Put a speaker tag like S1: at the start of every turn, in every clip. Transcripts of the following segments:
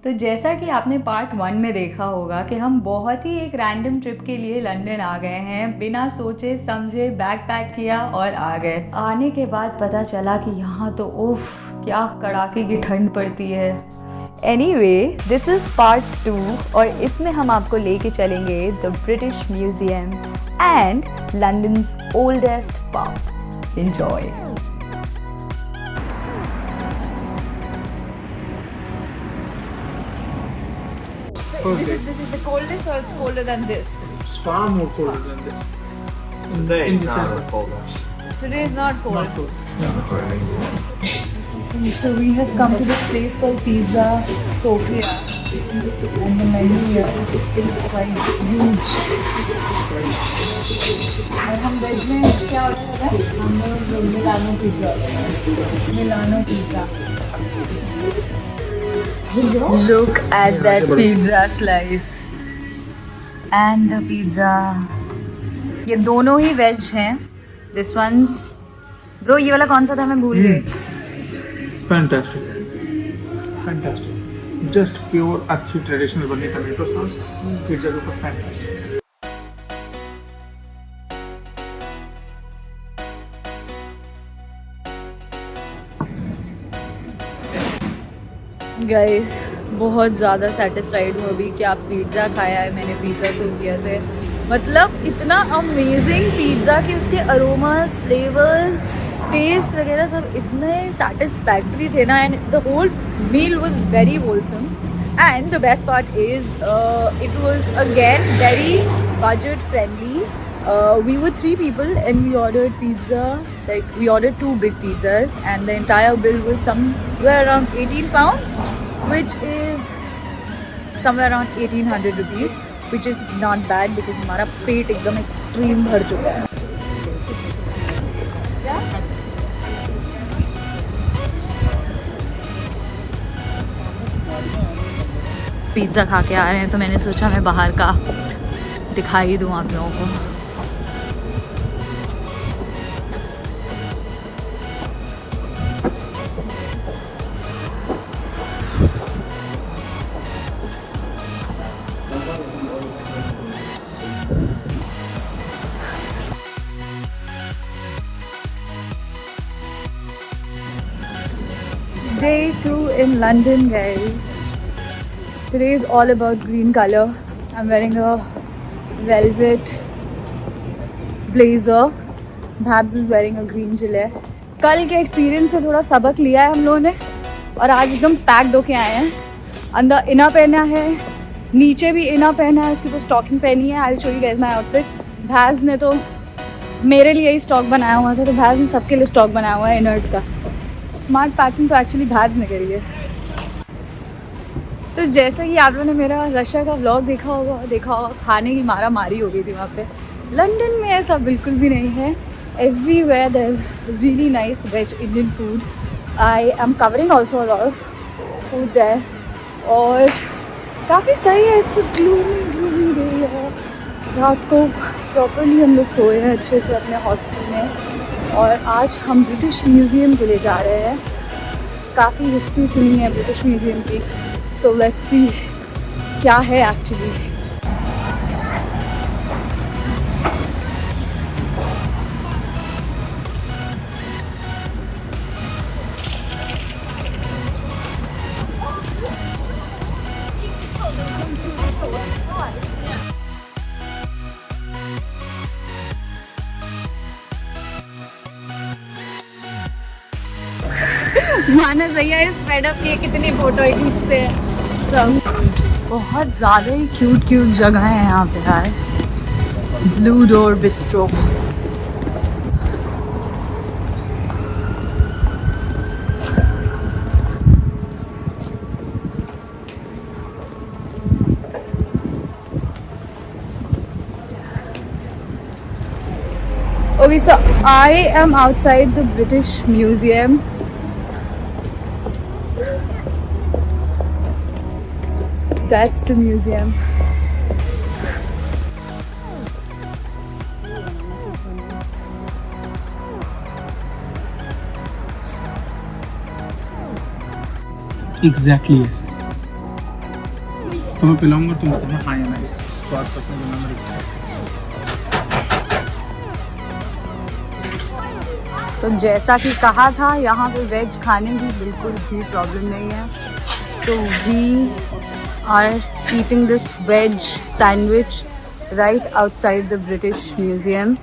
S1: तो जैसा कि आपने पार्ट 1 में देखा होगा कि हम बहुत ही एक रैंडम ट्रिप के लिए लंदन आ गए हैं, बिना सोचे समझे बैग पैक किया और आ गए। आने के बाद पता चला कि यहाँ तो उफ क्या कड़ाके की ठंड पड़ती है। एनीवे, दिस इज़ पार्ट 2 और इसमें हम आपको लेके चलेंगे the British museum and London's oldest pub. Enjoy.
S2: This is the coldest, or it's colder than this?
S3: It's far more colder than this.
S4: Today
S3: In
S4: is not
S3: December.
S4: cold.
S2: Today is not cold.
S3: Not cold.
S1: So we have come to this place called Pizza Sofia and the menu here is quite huge. और हम veg में क्या order कर रहे हैं? हमने Milano pizza. Look at that pizza slice and the pizza. ये दोनों ही वेज हैं. This one's ब्रो ये वाला कौन सा था मैं भूल गई.
S3: Fantastic. Fantastic. Just pure अच्छी traditional बनी tomato sauce. पिज्जा के ऊपर fantastic.
S1: गाइस बहुत ज़्यादा सेटिस्फाइड हूँ अभी कि आप पिज़्ज़ा खाया है मैंने पिज़्ज़ा सोफिया से. मतलब इतना अमेजिंग पिज़्ज़ा कि उसके अरोमास, फ्लेवर, टेस्ट वगैरह सब इतने सेटिस्फैक्ट्री थे ना. And the whole meal was very wholesome. And the best part is it was again very budget friendly. We were 3 people and we ordered pizza, like we ordered 2 big pizzas and the entire bill was somewhere around 18 pounds, which is somewhere around 1800 rupees, which is not bad because हमारा पेट एकदम extreme भर चुका है. Pizza खा के आ रहे हैं तो मैंने सोचा मैं बाहर का दिखाई दूँ आप लोगों को. Day 2 in London, guys. Today is all about green color. I'm wearing a velvet blazer. Babs is wearing a green gilet. कल के एक्सपीरियंस से थोड़ा सबक लिया है हम लोगों ने और आज एकदम पैक्ड होके आए हैं. अंदर इना पहना है, नीचे भी इना पहना है, उसके ऊपर स्टॉकिंग पहनी है. I will show you guys my outfit. भैब्स ने तो मेरे लिए ही स्टॉक बनाया हुआ था, तो भैब्स ने सबके लिए स्टॉक बनाया हुआ है इनर्स का. स्मार्ट पैकिंग तो एक्चुअली भैब्स ने करी है. तो जैसे कि आप लोगों ने मेरा रशिया का व्लॉग देखा होगा खाने की मारा मारी हो गई थी वहाँ पे. लंदन में ऐसा बिल्कुल भी नहीं है. Everywhere there is really nice veg Indian food. I am covering also a lot of food there और काफ़ी सही है. इट्स ग्लूमी डे है. रात को प्रॉपरली हम लोग सोए हैं अच्छे से अपने हॉस्टल में और आज हम ब्रिटिश म्यूज़ियम के लिए जा रहे हैं. काफ़ी हिस्ट्री सुनी है ब्रिटिश म्यूज़ियम की. सो लेट्स सी क्या है एक्चुअली. माना सही है इस मैडम की कितनी फोटो खींचते हैं सब. बहुत ज़्यादा ही क्यूट जगह है यहाँ पे यार. Blue door bistro. Okay, so I am outside the British Museum. That's the museum.
S3: Exactly yes. तुम्हें पिलाऊंगा, तुम बताना हाँ या नाइस। स्वाद तक में बनाना रखा।
S1: तो जैसा कि कहा था, यहाँ पे वेज खाने की बिल्कुल भी प्रॉब्लम नहीं है। So we are eating this veg sandwich right outside the British museum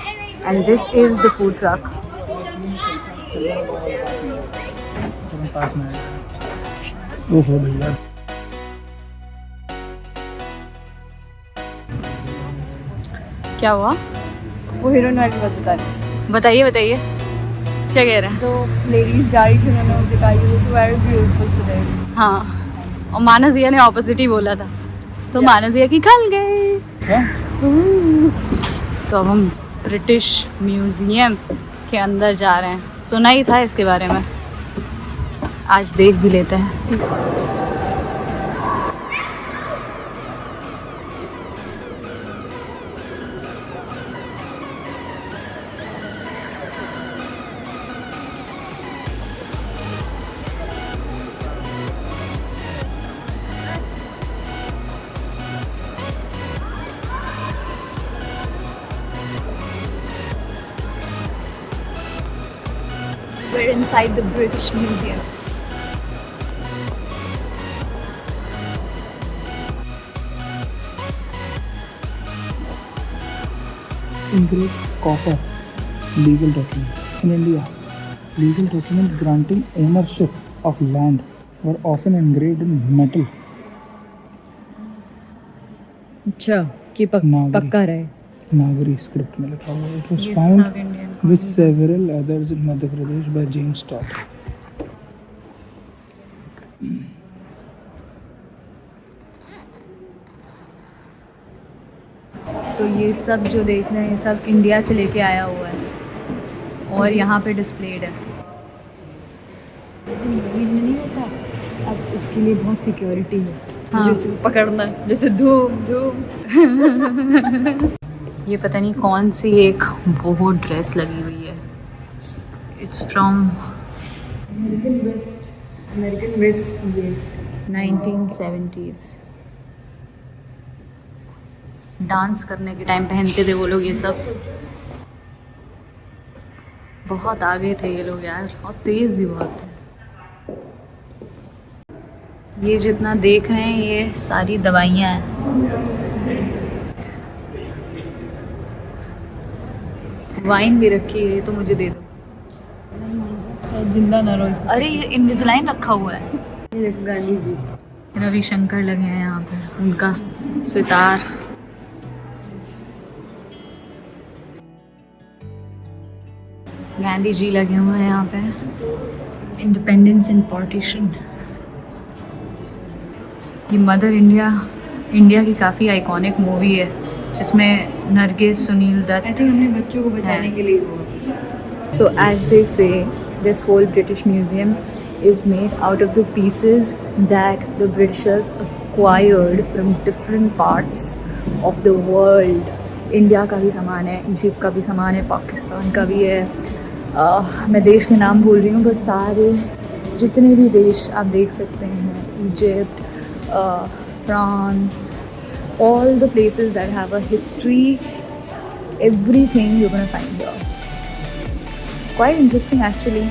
S1: and this is the food truck.
S3: पास में ओहो भैया,
S1: क्या हुआ?
S2: वो हीरोइन वाली बात बता रही।
S1: बताइए बताइए, क्या कह रहे हैं?
S2: तो लेडीज जा रही थी, उन्होंने मुझे कहा you look very beautiful today.
S1: हाँ, और मानसिया ने ऑपोजिट ही बोला था, तो मानसिया की खल गए।
S3: क्या?
S1: तो अब हम ब्रिटिश म्यूजियम के अंदर जा रहे हैं। सुना ही था इसके बारे में, आज देख भी लेते हैं। We're inside the British Museum.
S3: Engraved copper legal document in India. Legal document granting ownership of land were often engraved in metal.
S2: अच्छा, कि
S3: नागरी।
S2: पक्का रहे।
S3: नागरी स्क्रिप्ट में लिखा हुआ है। It was found with several others in Madhya Pradesh by James Stott.
S1: तो ये सब जो देख रहे हैं, ये सब इंडिया से लेके आया हुआ है और यहाँ पे डिस्प्लेड है।
S2: मूवीज में नहीं होता, अब उसके लिए बहुत सिक्योरिटी है।
S1: हाँ।
S2: जो पकड़ना जैसे धूम धूम।
S1: ये पता नहीं कौन सी एक बोहो ड्रेस लगी हुई है। इट्स फ्रॉम
S2: अमेरिकन वेस्ट ये
S1: 1970s। डांस करने के टाइम पहनते थे वो लोग ये सब। बहुत आगे थे ये लोग यार, और तेज़ भी बहुत थे। ये जितना देख रहे हैं ये सारी दवाइयाँ हैं। वाइन भी रखी है, तो मुझे दे दो।
S2: जिंदा ना रहो इसको।
S1: अरे ये इनविजिलाइन रखा हुआ है।
S2: ये देखो गांधी जी।
S1: रविशंकर लगे हैं यहाँ पे, उनका सितार। गांधी जी लगे हुए हैं यहाँ पे। Independence and partition. ये मदर इंडिया, इंडिया की काफ़ी आइकॉनिक मूवी है जिसमें नरगिस, सुनील दत्त।
S2: आई थिंक हमने बच्चों को बचाने के लिए हुआ।
S1: So as they say, this whole British Museum is made out of the pieces that the Britishers acquired from different parts of the world. India का भी सामान है, इजिप्ट का भी सामान है, पाकिस्तान का भी है। मैं देश के नाम भूल रही हूँ, बट सारे जितने भी देश आप देख सकते हैं, Egypt, France, all the places that have a history, everything you're going to find here. Quite interesting actually.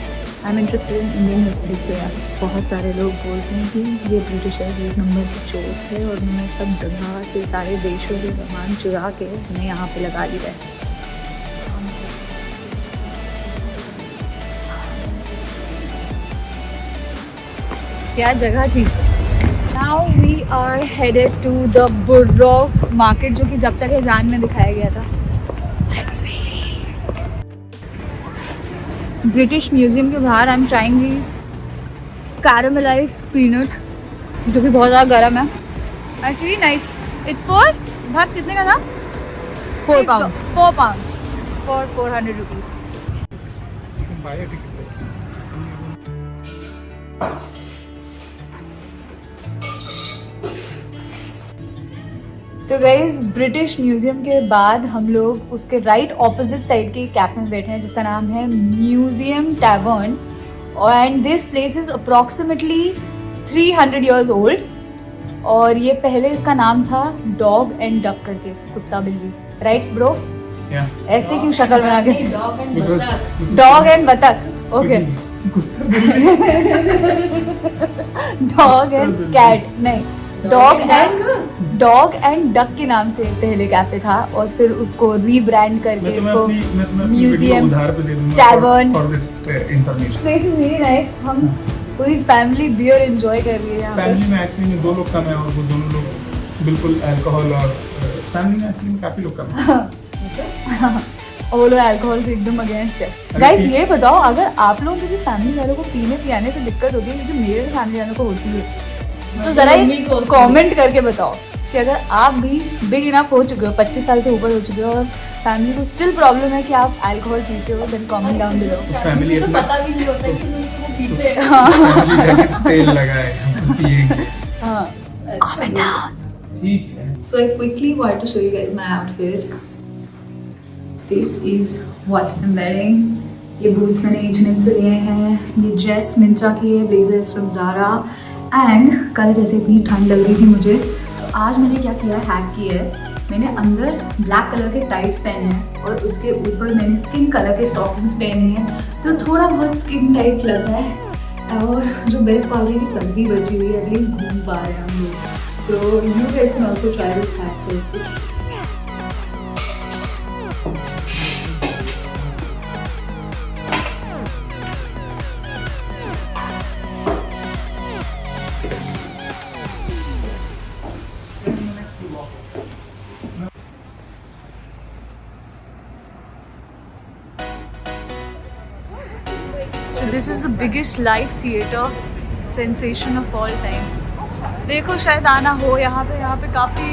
S1: I'm interested in Indian history, so yeah. बहुत सारे लोग बोलते हैं कि ये ब्रिटिशर्स एक नंबर के चोर थे और उन्होंने सब जगह से सारे देशों के सामान चुरा के उन्हें यहाँ पे लगा दिया है। क्या जगह थी। Now we are headed to the Burrock market, जो कि जब तक है जान में दिखाया गया था। ब्रिटिश म्यूजियम के बाहर I am trying this caramelised peanut, जो कि बहुत ज़्यादा गर्म है। Actually nice. इट्स फॉर भाप कितने का था? 4 pounds फॉर 400 रुपीज़। तो गाइस, ब्रिटिश म्यूजियम के बाद हम लोग उसके राइट ऑपोजिट साइड के कैफे में बैठे हैं जिसका नाम है museum tavern, and this place is approximately 300 years old और ये पहले इसका नाम था डॉग एंड डक करके, कुत्ता बिल्ली, राइट ब्रो?
S3: Yeah.
S1: ऐसे क्यों शक्ल बना के?
S3: Because
S1: डॉग एंड बतख, ओके। डॉग एंड कैट नहीं, डॉग एंड डक के नाम से पहले कैफे था और फिर उसको रीब्रांड करके इसको museum, tavern,
S3: for this information.
S1: Place is really nice. हम पूरी फैमिली बियर एंजॉय कर रही है यहाँ पे।
S3: फैमिली में एक्चुअली में 2 लोग कम है और वो दोनों लोग बिल्कुल अल्कोहल, और फैमिली में एक्चुअली काफी लोग कम है।
S1: और वो लोग अल्कोहल से एकदम अगेंस्ट है। गाइस ये बताओ, अगर आप लोगों की फैमिली वालों को पीने पियाने से दिक्कत होती है, क्योंकि मेरे फैमिली वालों को होती है, तो जरा ये कमेंट करके बताओ कि अगर आप भी बिग इनफ हो चुके हो, 25 साल से ऊपर हो चुके हो और फैमिली को स्टिल प्रॉब्लम है कि आप अल्कोहल पीते हो, then comment down below.
S3: Family
S2: तो
S3: अपना
S2: पता भी नहीं होता कि वो पीते हैं।
S3: फैमिली जाके तेल लगाए, हम पिएंगे।
S1: हाँ, कमेंट डाउन।
S3: ठीक है।
S1: So I quickly wanted to show you guys my outfit. This is what I'm wearing. ये boots मैंने H&M से लिए हैं, ये ड्रेस मिंत्रा की है, blazer is from Zara. And कल जैसे इतनी ठंड लग रही थी मुझे, तो आज मैंने क्या किया है, हैक किया है, मैंने अंदर ब्लैक कलर के टाइट्स पहने हैं और उसके ऊपर मैंने स्किन कलर के स्टॉकिंग्स पहने हैं, तो थोड़ा बहुत स्किन टाइट लग रहा है। और जो बेस्ट पार्ट है कि सर्दी बची हुई है, एटलीस्ट घूम पा रहे हैं हम लोग। So you guys can also try this hack first. So this is the biggest live theater sensation of all time. देखो शायद आना हो यहाँ पे काफ़ी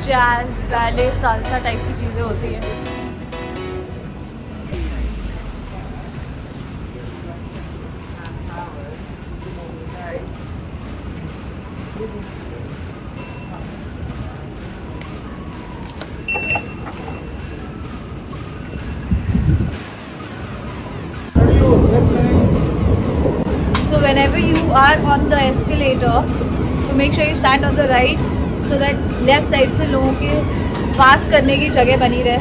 S1: जैज, बैले, सालसा टाइप की चीज़ें होती हैं। So whenever you are on the escalator, तो make sure you stand on the right so that left side से लोगों के पास करने की जगह बनी रहे।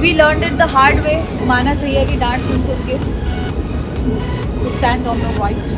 S1: We learned it the hard way, माना सही है कि डांट सुन के। So stand on the right.